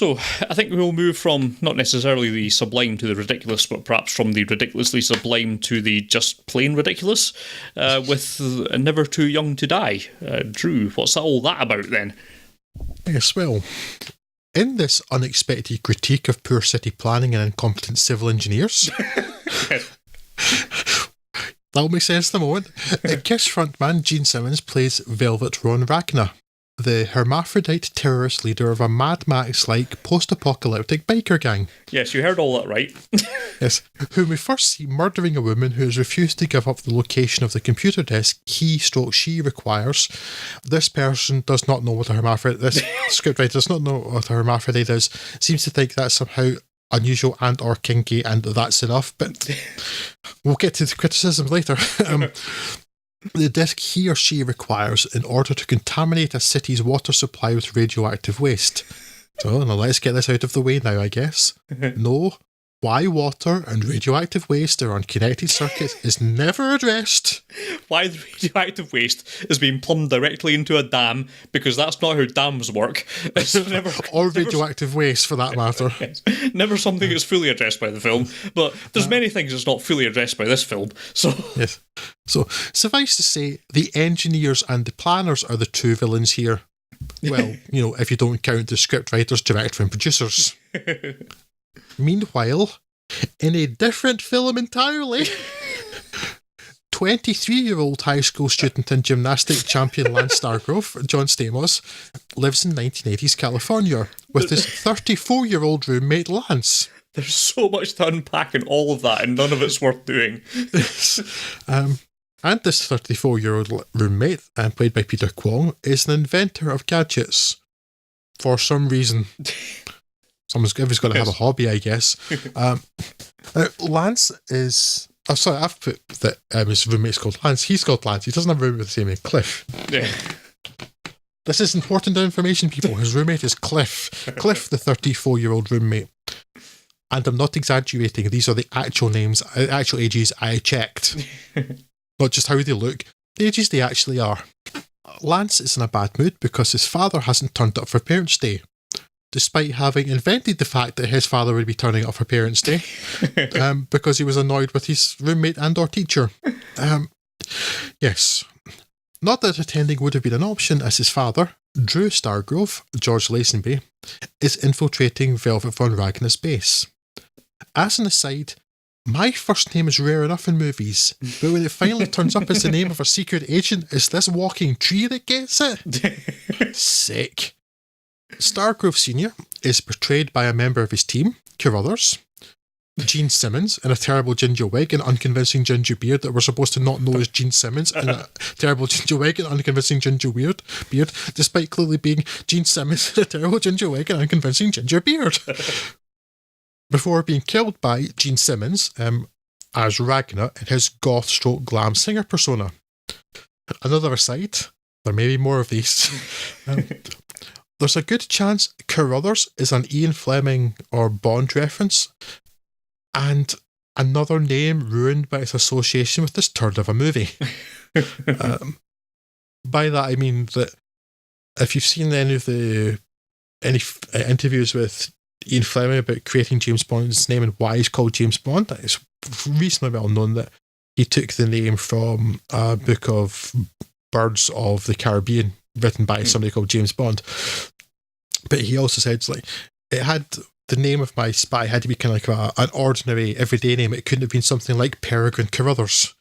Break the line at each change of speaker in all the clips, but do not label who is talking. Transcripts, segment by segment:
So, I think we'll move from not necessarily the sublime to the ridiculous, but perhaps from the ridiculously sublime to the just plain ridiculous, with Never Too Young to Die. Drew, what's all that about then?
Yes, well, in this unexpected critique of poor city planning and incompetent civil engineers... That'll make sense in a moment. Kiss frontman Gene Simmons plays Velvet Ron Ragnar, the hermaphrodite terrorist leader of a Mad Max-like post-apocalyptic biker gang.
Yes, you heard all that right.
Yes, whom we first see murdering a woman who has refused to give up the location of the computer desk she requires. This person does not know what a hermaphrodite... This scriptwriter does not know what a hermaphrodite is, seems to think that's somehow unusual and or kinky, and that's enough, but we'll get to the criticisms later. The disk he or she requires in order to contaminate a city's water supply with radioactive waste. So now let's get this out of the way now, I guess. No, why water and radioactive waste are on connected circuits is never addressed.
Why the radioactive waste is being plumbed directly into a dam, because that's not how dams work. It's
or radioactive waste, for that matter.
Yes, never something that's fully addressed by the film, but there's many things that's not fully addressed by this film. So
yes. So suffice to say, the engineers and the planners are the true villains here. Well, if you don't count the scriptwriters, directors and producers. Meanwhile, in a different film entirely, 23-year-old high school student and gymnastics champion Lance Stargrove, John Stamos, lives in 1980s California with his 34-year-old roommate Lance.
There's so much to unpack in all of that, and none of it's worth doing.
And this 34-year-old roommate, played by Peter Kwong, is an inventor of gadgets. For some reason. Everyone's got to have a hobby, I guess. Lance is... Oh, sorry, I've put that his roommate's called Lance. He's called Lance. He doesn't have a roommate with the same name, Cliff.
Yeah.
This is important information, people. His roommate is Cliff. Cliff, the 34-year-old roommate. And I'm not exaggerating. These are the actual names, actual ages I checked. Not just how they look, the ages they actually are. Lance is in a bad mood because his father hasn't turned up for Parents' Day, despite having invented the fact that his father would be turning up for Parents' Day, because he was annoyed with his roommate and or teacher. Yes. Not that attending would have been an option, as his father, Drew Stargrove, George Lazenby, is infiltrating Velvet Von Ragnar's base. As an aside, my first name is rare enough in movies, but when it finally turns up as the name of a secret agent, it's this walking tree that gets it. Sick. Stargrove Sr. is portrayed by a member of his team, Carruthers, Gene Simmons, in a terrible ginger wig and unconvincing ginger beard that we're supposed to not know as Gene Simmons, in a terrible ginger wig and unconvincing ginger beard, despite clearly being Gene Simmons in a terrible ginger wig and unconvincing ginger beard. Before being killed by Gene Simmons as Ragnar in his goth-stroke-glam singer persona. Another aside, there may be more of these. There's a good chance Carruthers is an Ian Fleming or Bond reference, and another name ruined by its association with this turd of a movie. By that I mean that if you've seen any interviews with Ian Fleming about creating James Bond's name and why he's called James Bond, it's reasonably well known that he took the name from a book of Birds of the Caribbean written by somebody called James Bond. But he also said, it had the name of my spy had to be kind of like an ordinary, everyday name. It couldn't have been something like Peregrine Carruthers.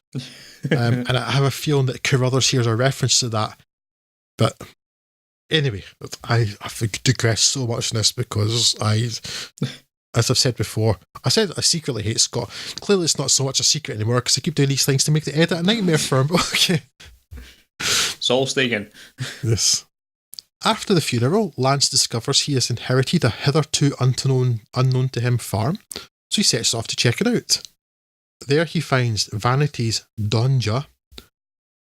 And I have a feeling that Carruthers here is a reference to that. But anyway, I digress so much in this because as I've said before, I said I secretly hate Scott. Clearly it's not so much a secret anymore because I keep doing these things to make the edit a nightmare for him. Okay.
It's all staying.
Yes. After the funeral, Lance discovers he has inherited a hitherto unknown to him farm, so he sets off to check it out. There he finds Vanity's Donja,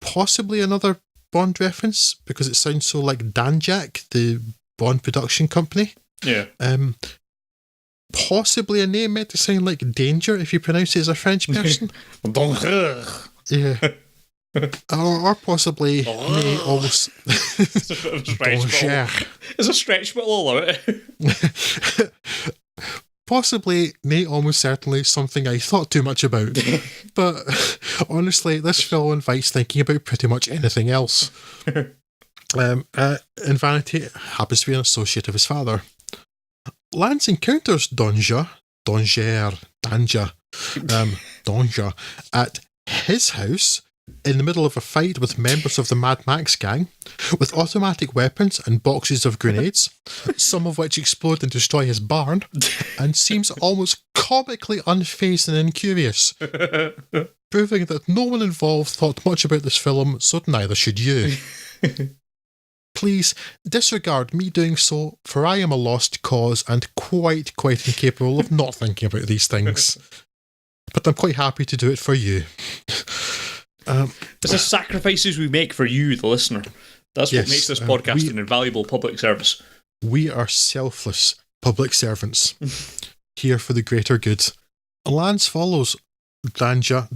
possibly another Bond reference, because it sounds so like Danjak, the Bond production company.
Yeah.
Possibly a name meant to sound like danger if you pronounce it as a French person.
Danger.
Yeah. or possibly may almost
It's a bit of a stretch, but it's a stretch, but I'll allow it.
Possibly, nay, almost certainly something I thought too much about. But honestly, this film invites thinking about pretty much anything else. In Vanity, happens to be an associate of his father. Lance encounters Danja at his house in the middle of a fight with members of the Mad Max gang, with automatic weapons and boxes of grenades, some of which explode and destroy his barn, and seems almost comically unfazed and incurious, proving that no one involved thought much about this film, so neither should you. Please disregard me doing so, for I am a lost cause and quite incapable of not thinking about these things. But I'm quite happy to do it for you.
It's the sacrifices we make for you, the listener. That's what makes this podcast an invaluable public service.
We are selfless public servants, here for the greater good. Lance follows Danger,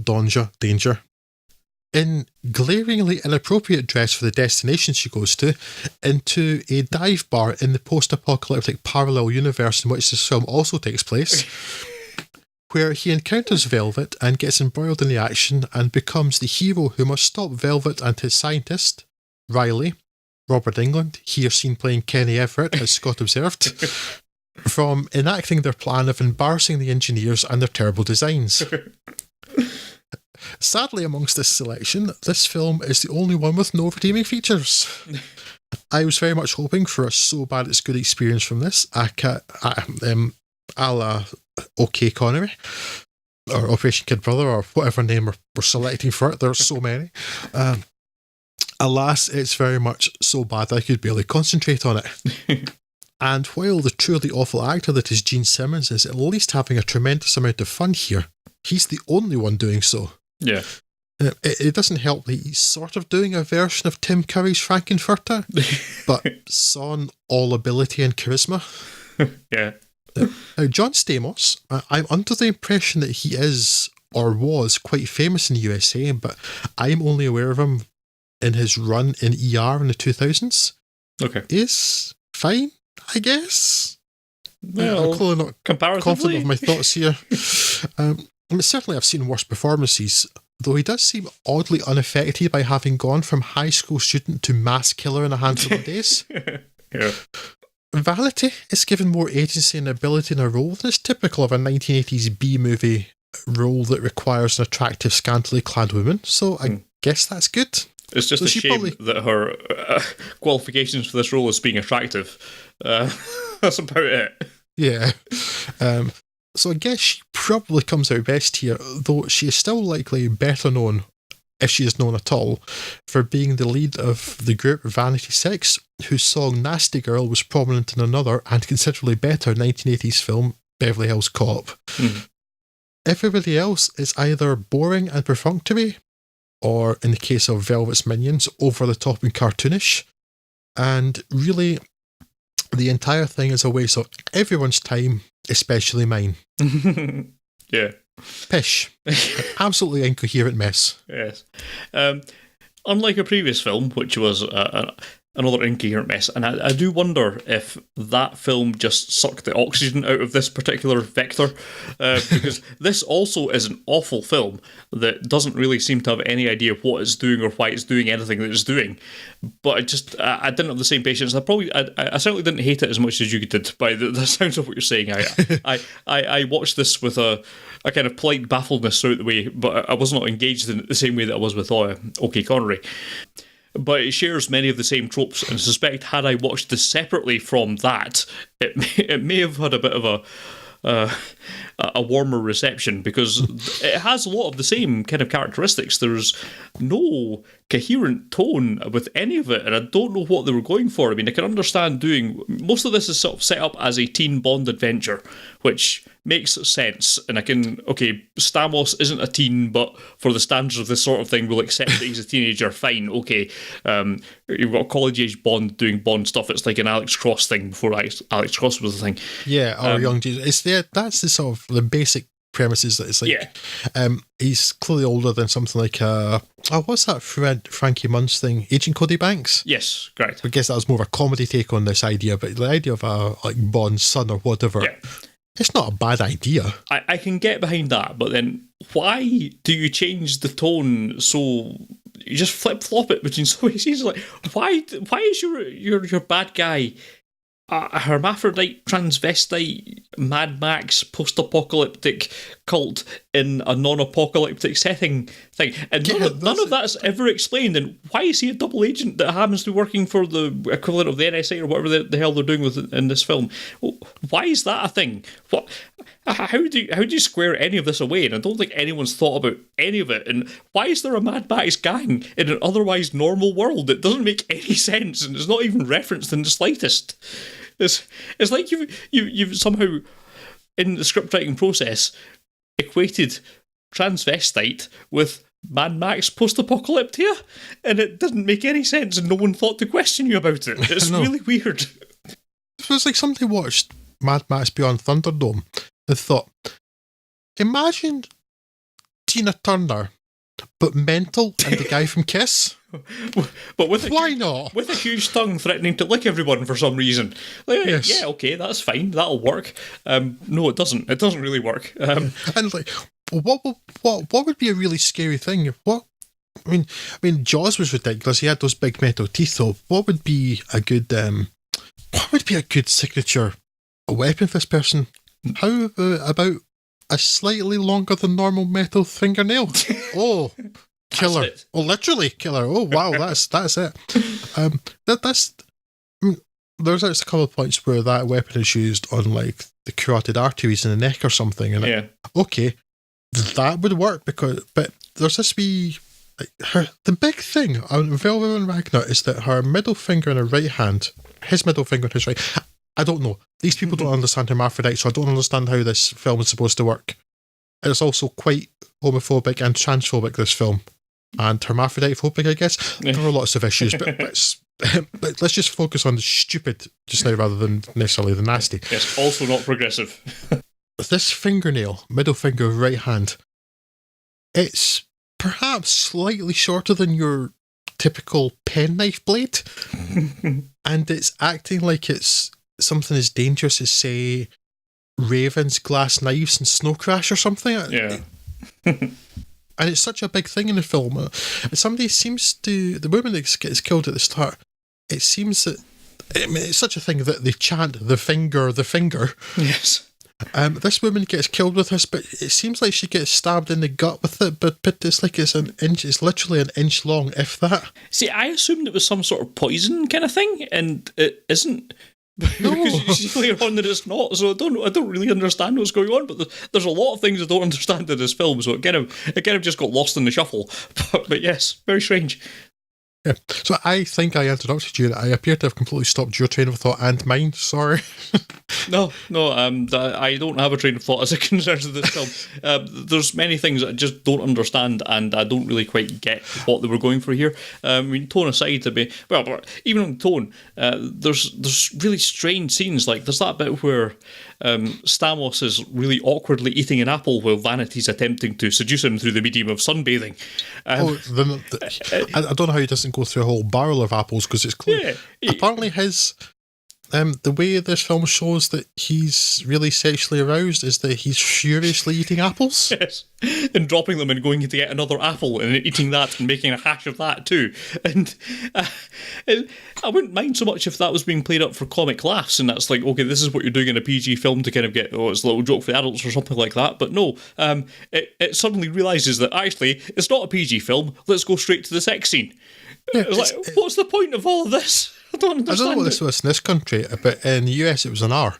in glaringly inappropriate dress for the destination she goes to, into a dive bar in the post-apocalyptic parallel universe in which this film also takes place, where he encounters Velvet and gets embroiled in the action and becomes the hero who must stop Velvet and his scientist, Riley, Robert Englund, here seen playing Kenny Everett, as Scott observed, from enacting their plan of embarrassing the engineers and their terrible designs. Sadly, amongst this selection, this film is the only one with no redeeming features. I was very much hoping for a so bad it's good experience from this, a la OK Connery, or Operation Kid Brother, or whatever name we're selecting for it. There's so many. Alas, it's very much so bad I could barely concentrate on it. And while the truly awful actor that is Gene Simmons is at least having a tremendous amount of fun here, he's the only one doing so.
Yeah.
It doesn't help that he's sort of doing a version of Tim Curry's Frankenfurter, but son all ability and charisma.
Yeah.
Now, John Stamos, I'm under the impression that he is, or was, quite famous in the USA, but I'm only aware of him in his run in ER in the 2000s.
Okay.
Is fine, I guess.
Well,
I'm clearly not confident of my thoughts here. Certainly I've seen worse performances, though he does seem oddly unaffected by having gone from high school student to mass killer in a handful of days.
Yeah.
Vanity is given more agency and ability in a role than is typical of a 1980s B-movie role that requires an attractive, scantily clad woman, so I guess that's good.
It's just a shame that her qualifications for this role is being attractive. That's about it.
Yeah. So I guess she probably comes out best here, though she is still likely better known, if she is known at all, for being the lead of the group Vanity Six, whose song Nasty Girl was prominent in another and considerably better 1980s film, Beverly Hills Cop.
Mm.
Everybody else is either boring and perfunctory, or, in the case of Velvet's minions, over the top and cartoonish, and really, the entire thing is a waste of everyone's time, especially mine.
Yeah.
Pish. Absolutely incoherent mess.
Yes. Unlike a previous film, which was another incoherent mess, and I do wonder if that film just sucked the oxygen out of this particular vector, because this also is an awful film that doesn't really seem to have any idea of what it's doing or why it's doing anything that it's doing. But I didn't have the same patience. I certainly didn't hate it as much as you did by the sounds of what you're saying. I watched this with a kind of polite baffledness throughout the way, but I was not engaged in it the same way that I was with OK Connery. But it shares many of the same tropes, and I suspect had I watched this separately from that, it may have had a bit of a warmer reception, because it has a lot of the same kind of characteristics. There's no coherent tone with any of it, and I don't know what they were going for. I mean, I can understand most of this is sort of set up as a teen Bond adventure, which makes sense, and Stamos isn't a teen, but for the standards of this sort of thing, we'll accept that he's a teenager, fine, okay. You've got a college-age Bond doing Bond stuff. It's like an Alex Cross thing before Alex Cross was a thing.
Yeah, or Young Jesus. That's the sort of the basic premises that it's like,
Yeah.
he's clearly older than something like, what's that Frankie Munz thing? Agent Cody Banks?
Yes, correct.
I guess that was more of a comedy take on this idea, but the idea of a like Bond's son or whatever,
Yeah.
it's not a bad idea.
I can get behind that, but then why do you change the tone so you just flip flop it between so many scenes? Like, why is your bad guy a hermaphrodite, transvestite, Mad Max, post-apocalyptic cult in a non-apocalyptic setting thing? And none of that's ever explained. And why is he a double agent that happens to be working for the equivalent of the NSA or whatever the hell they're doing with in this film? Why is that a thing? What? How do you square any of this away? And I don't think anyone's thought about any of it. And why is there a Mad Max gang in an otherwise normal world? It doesn't make any sense, and it's not even referenced in the slightest. It's like you've somehow, in the script writing process, equated transvestite with Mad Max post-apocalyptia, and it didn't make any sense, and no one thought to question you about it. It's really weird.
It was like somebody watched Mad Max Beyond Thunderdome and thought, imagine Tina Turner, but mental, and the guy from Kiss.
But with
not?
With a huge tongue threatening to lick everyone for some reason. Like,
yes.
Yeah, okay, that's fine. That'll work. No, it doesn't. It doesn't really work.
And like, what would be a really scary thing? I mean, Jaws was ridiculous. He had those big metal teeth, though. What would be a good signature weapon for this person? How about a slightly longer than normal metal fingernail? Oh, killer! Oh, literally killer! Oh, wow, that's it. There's a couple of points where that weapon is used on like the carotid arteries in the neck or something, and okay, that would work but there's this wee. The big thing on Velvet and Ragnar is that her middle finger in her right hand, his middle finger in his right. I don't know. These people don't understand hermaphrodite, so I don't understand how this film is supposed to work. It's also quite homophobic and transphobic, this film. And hermaphrodite phobic, I guess. There are lots of issues, but let's just focus on the stupid just now rather than necessarily the nasty.
Yes, also not progressive.
This fingernail, middle finger, right hand, it's perhaps slightly shorter than your typical penknife blade. And it's acting like it's something as dangerous as, say, Raven's glass knives and Snow Crash or something.
Yeah.
And it's such a big thing in the film. Somebody seems to... The woman that gets killed at the start, it seems that... I mean, it's such a thing that they chant the finger.
Yes.
This woman gets killed with this, but it seems like she gets stabbed in the gut with it, but it's like it's an inch, it's literally an inch long, if that.
See, I assumed it was some sort of poison kind of thing, and it isn't.
No.
Because you see later on that it's not, so I don't really understand what's going on, but there's a lot of things I don't understand in this film, so it kind of just got lost in the shuffle. But yes, very strange.
Yeah. So I think I interrupted you. I appear to have completely stopped your train of thought and mine. Sorry.
No. I don't have a train of thought as it concerns this film. There's many things that I just don't understand, and I don't really quite get what they were going for here. I mean, tone aside, even on tone, there's really strange scenes. Like there's that bit where Stamos is really awkwardly eating an apple while Vanity's attempting to seduce him through the medium of sunbathing.
I don't know how he doesn't go through a whole barrel of apples, because it's clear. Yeah, apparently his the way this film shows that he's really sexually aroused is that he's furiously eating apples.
Yes, and dropping them and going to get another apple and eating that and making a hash of that too. And I wouldn't mind so much if that was being played up for comic laughs, and that's like, okay, this is what you're doing in a PG film to kind of get, it's a little joke for the adults or something like that. But no, it suddenly realises that actually it's not a PG film. Let's go straight to the sex scene.
Yeah,
what's the point of all of this? I don't understand.
I don't know what this was in this country, but in the US it was an R.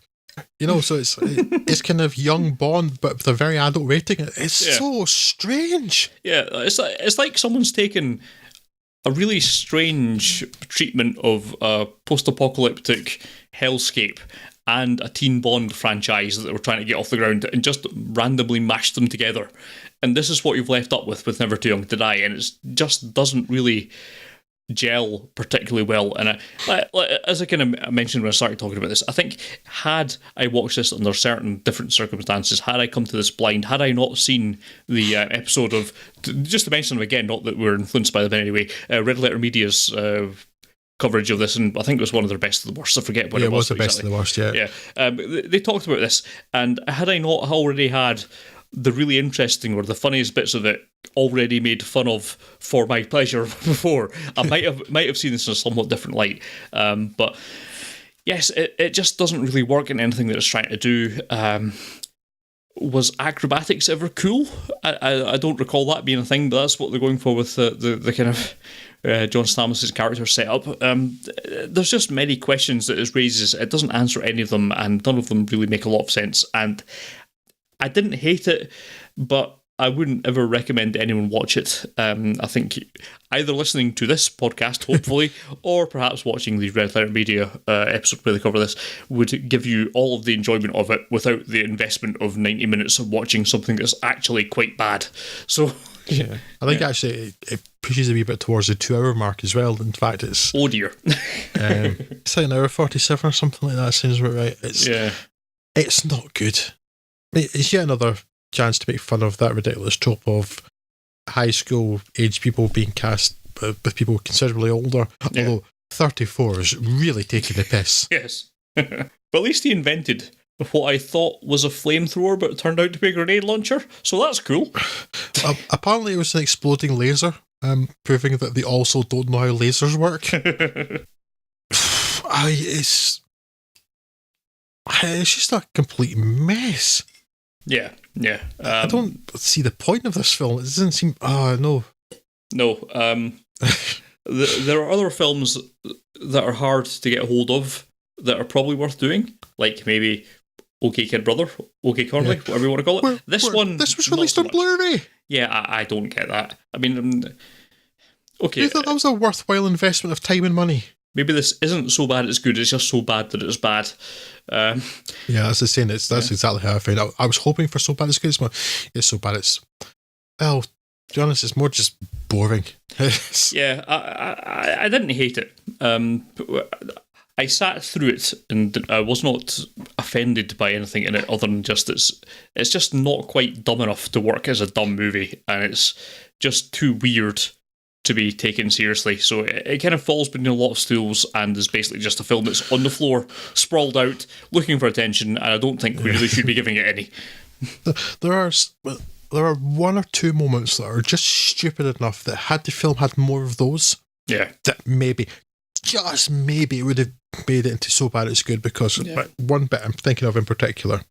You know, so it's kind of young Bond, but with a very adult rating. It's so strange.
Yeah, it's like someone's taken a really strange treatment of a post-apocalyptic hellscape and a teen Bond franchise that they were trying to get off the ground and just randomly mashed them together. And this is what you've left up with Never Too Young to Die, and it just doesn't really gel particularly well. And as I kind of mentioned when I started talking about this, I think had I watched this under certain different circumstances, had I come to this blind, had I not seen the episode of, just to mention them again, not that we're influenced by them in any way, Red Letter Media's coverage of this, and I think it was one of their best of the worst. I forget what it was.
It was the best of the worst, yeah.
Yeah. They talked about this, and had I not already had the really interesting or the funniest bits of it already made fun of for my pleasure before, I might have seen this in a somewhat different light. But yes, it just doesn't really work in anything that it's trying to do. Was acrobatics ever cool? I don't recall that being a thing, but that's what they're going for with the kind of John Stamos's character setup. There's just many questions that it raises. It doesn't answer any of them, and none of them really make a lot of sense. And I didn't hate it, but I wouldn't ever recommend anyone watch it. I think either listening to this podcast, hopefully, or perhaps watching the Red Letter Media episode where they cover this would give you all of the enjoyment of it without the investment of 90 minutes of watching something that's actually quite bad. So,
yeah, I think actually it pushes a wee bit towards the 2 hour mark as well. In fact, it's
oh dear,
it's like an hour 47 or something like that. Sounds about right. It's not good. It's yet another chance to make fun of that ridiculous trope of high school age people being cast with people considerably older.
Yeah.
Although 34 is really taking the piss.
Yes. But at least he invented what I thought was a flamethrower, but it turned out to be a grenade launcher. So that's cool.
Apparently it was an exploding laser, proving that they also don't know how lasers work. It's just a complete mess.
Yeah.
I don't see the point of this film. It doesn't seem... no.
No. There are other films that are hard to get hold of that are probably worth doing, like maybe OK Kid Brother, OK Cornway, whatever you want to call it. This was
released on Blu-ray.
Yeah, I don't get that. I mean, okay.
You thought that was a worthwhile investment of time and money?
Maybe this isn't so bad it's good, it's just so bad that it's bad.
Yeah, that's the saying. That's exactly how I found it. I was hoping for so bad it's good. It's so bad it's... Well, to be honest, it's more just boring.
Yeah, I didn't hate it. I sat through it and I was not offended by anything in it other than just it's just not quite dumb enough to work as a dumb movie, and it's just too weird to be taken seriously. So it kind of falls between a lot of stools and is basically just a film that's on the floor, sprawled out, looking for attention, and I don't think we really should be giving it any.
There are 1 or 2 moments that are just stupid enough that had the film had more of those, that maybe, just maybe, it would have made it into so bad it's good, because one bit I'm thinking of in particular,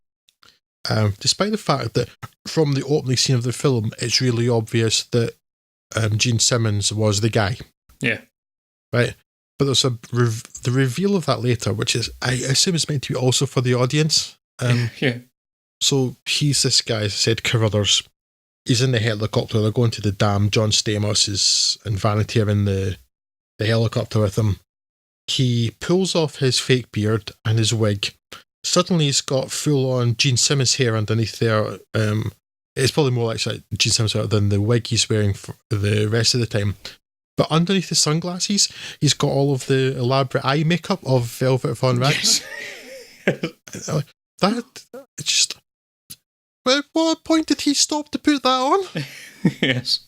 despite the fact that from the opening scene of the film, it's really obvious that Gene Simmons was the guy.
Yeah.
Right? But there's the reveal of that later, which is, I assume it's meant to be also for the audience.
Yeah.
So he's this guy, as I said, Carruthers. He's in the helicopter, they're going to the dam. John Stamos and Vanity are in the helicopter with him. He pulls off his fake beard and his wig. Suddenly he's got full-on Gene Simmons hair underneath there. It's probably more like Gene Simmons hair than the wig he's wearing for the rest of the time. But underneath the sunglasses, he's got all of the elaborate eye makeup of Velvet Von Ragnar. Yes. It's just... At what point did he stop to put that on?
Yes.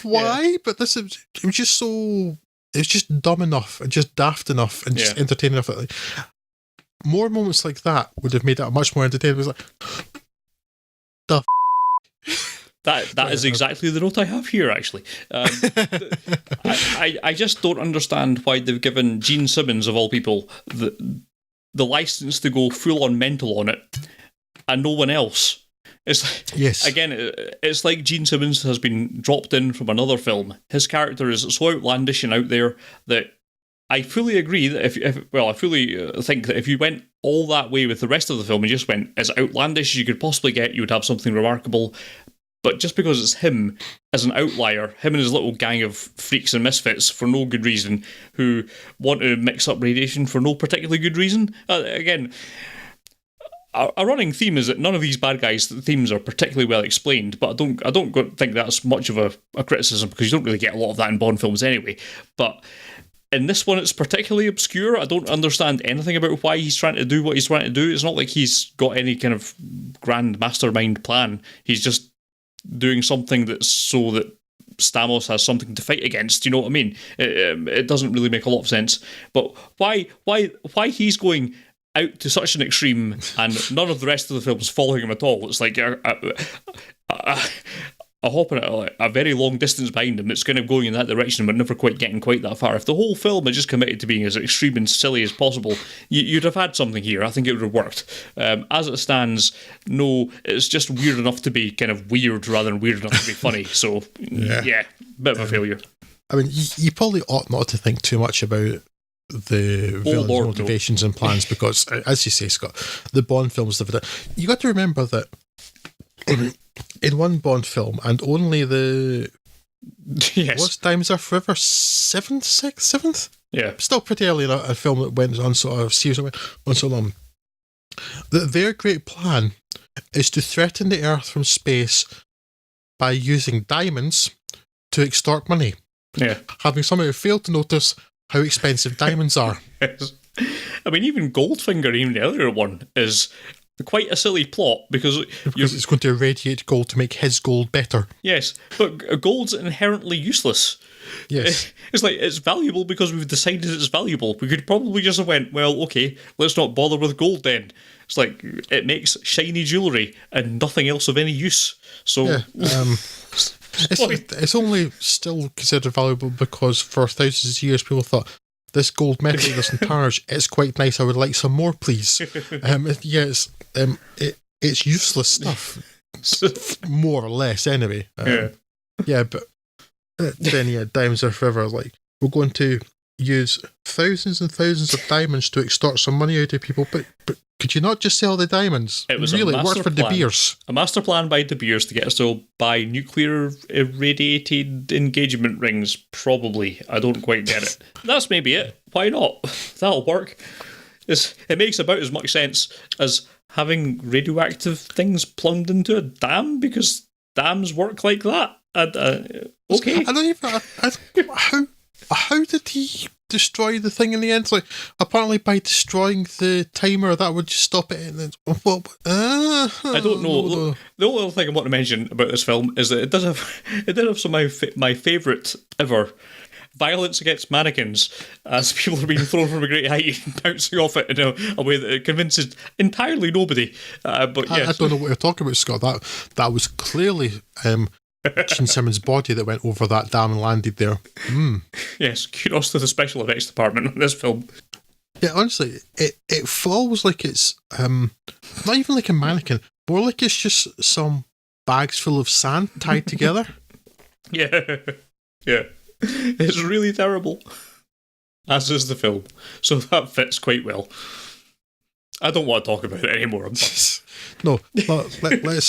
Why?
Yeah.
But it was just so... It was just dumb enough and just daft enough and just entertaining enough. That, more moments like that would have made it much more entertaining. It was like...
That is exactly the note I have here, actually. I just don't understand why they've given Gene Simmons, of all people, the license to go full-on mental on it, and no one else. Again, it's like Gene Simmons has been dropped in from another film. His character is so outlandish and out there that I fully agree that I fully think that if you went all that way with the rest of the film and just went as outlandish as you could possibly get, you would have something remarkable. But just because it's him as an outlier, him and his little gang of freaks and misfits for no good reason, who want to mix up radiation for no particularly good reason, again, a running theme is that none of these bad guys' themes are particularly well explained, but I don't think that's much of a criticism, because you don't really get a lot of that in Bond films anyway. But in this one, it's particularly obscure. I don't understand anything about why he's trying to do what he's trying to do. It's not like he's got any kind of grand mastermind plan. He's just doing something that's so that Stamos has something to fight against. You know what I mean? It doesn't really make a lot of sense. But why he's going out to such an extreme and none of the rest of the films following him at all? It's like a hopping at a very long distance behind him. It's kind of going in that direction, but never quite getting quite that far. If the whole film had just committed to being as extreme and silly as possible, you'd have had something here. I think it would have worked. As it stands, no, it's just weird enough to be kind of weird rather than weird enough to be funny. So, yeah, bit of a failure.
I mean, you probably ought not to think too much about the villain's motivations and plans, because, as you say, Scott, the Bond films, you got to remember that in one Bond film, and only the what's Diamonds Are Forever, seventh?
Yeah,
still pretty early in a film that went on sort of series on so long. Their great plan is to threaten the Earth from space by using diamonds to extort money.
Yeah,
having somehow failed to notice how expensive diamonds are.
Yes. I mean, even Goldfinger, even the earlier one, is quite a silly plot, because
it's going to irradiate gold to make his gold better.
Yes, but gold's inherently useless.
Yes.
It's like, it's valuable because we've decided it's valuable. We could probably just have went, well, okay, let's not bother with gold then. It's like, it makes shiny jewellery and nothing else of any use. So,
yeah, it's only still considered valuable because for thousands of years people thought, this gold metal doesn't tarnish, it's quite nice, I would like some more, please. It's useless stuff. More or less, anyway. But then, Diamonds Are Forever, like, we're going to use thousands and thousands of diamonds to extort some money out of people, but could you not just sell the diamonds?
It was
really, it worked for De Beers.
A master plan by De Beers to get us to buy nuclear irradiated engagement rings, probably. I don't quite get it. That's maybe it. Why not? That'll work. It makes about as much sense as having radioactive things plumbed into a dam, because dams work like that. Okay.
I don't even... How did he destroy the thing in the end? Like, apparently by destroying the timer, that would just stop it. And
I don't know. The only other thing I want to mention about this film is that it did have some of my favourite ever violence against mannequins, as people are being thrown from a great height and bouncing off it in a way that it convinces entirely nobody. But yes.
I don't know what you're talking about, Scott. That was clearly Gene Simmons' body that went over that dam and landed there.
Yes, kudos to the special effects department on this film.
Yeah, honestly, it falls like it's not even like a mannequin, more like it's just some bags full of sand tied together.
Yeah. It's really terrible. As is the film. So that fits quite well. I don't want to talk about it anymore.
No, let's